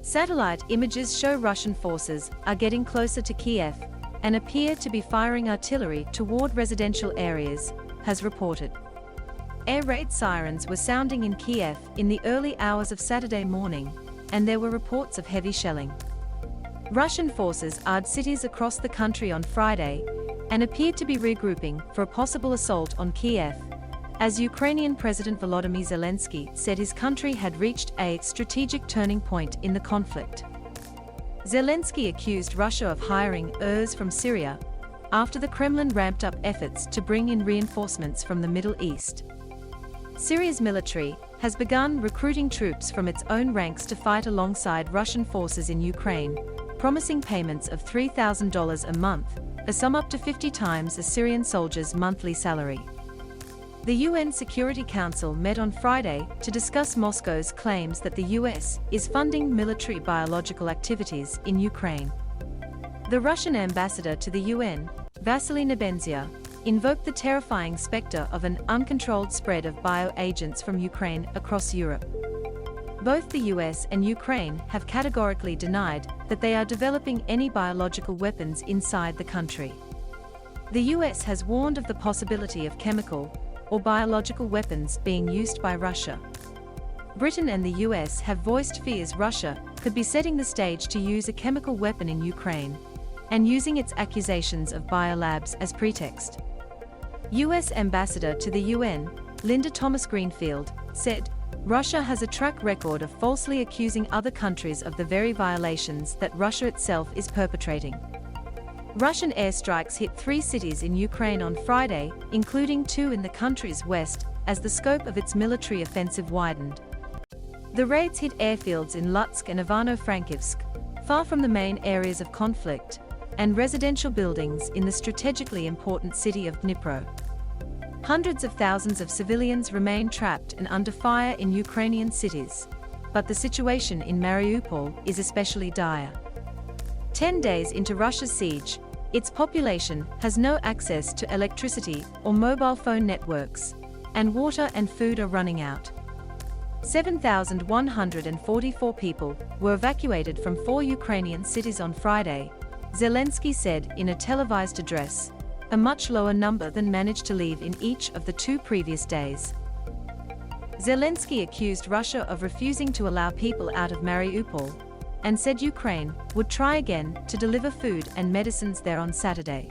Satellite images show Russian forces are getting closer to Kyiv and appear to be firing artillery toward residential areas, has reported. Air raid sirens were sounding in Kyiv in the early hours of Saturday morning, and there were reports of heavy shelling. Russian forces eyed cities across the country on Friday and appeared to be regrouping for a possible assault on Kyiv, as Ukrainian President Volodymyr Zelensky said his country had reached a strategic turning point in the conflict. Zelensky accused Russia of hiring ERs from Syria after the Kremlin ramped up efforts to bring in reinforcements from the Middle East. Syria's military has begun recruiting troops from its own ranks to fight alongside Russian forces in Ukraine, promising payments of $3,000 a month, a sum up to 50 times a Syrian soldier's monthly salary. The UN Security Council met on Friday to discuss Moscow's claims that the US is funding military biological activities in Ukraine. The Russian ambassador to the UN, Vasily Nebenzia, invoked the terrifying specter of an uncontrolled spread of bioagents from Ukraine across Europe. Both the US and Ukraine have categorically denied that they are developing any biological weapons inside the country. The US has warned of the possibility of chemical or biological weapons being used by Russia. Britain and the US have voiced fears Russia could be setting the stage to use a chemical weapon in Ukraine and using its accusations of biolabs as pretext. US Ambassador to the UN, Linda Thomas-Greenfield, said, "Russia has a track record of falsely accusing other countries of the very violations that Russia itself is perpetrating." Russian airstrikes hit 3 cities in Ukraine on Friday, including 2 in the country's west, as the scope of its military offensive widened. The raids hit airfields in Lutsk and Ivano-Frankivsk, far from the main areas of conflict, and residential buildings in the strategically important city of Dnipro. Hundreds of thousands of civilians remain trapped and under fire in Ukrainian cities, but the situation in Mariupol is especially dire. 10 days into Russia's siege, its population has no access to electricity or mobile phone networks, and water and food are running out. 7,144 people were evacuated from 4 Ukrainian cities on Friday, Zelensky said in a televised address, a much lower number than managed to leave in each of the 2 previous days. Zelensky accused Russia of refusing to allow people out of Mariupol, and said Ukraine would try again to deliver food and medicines there on Saturday.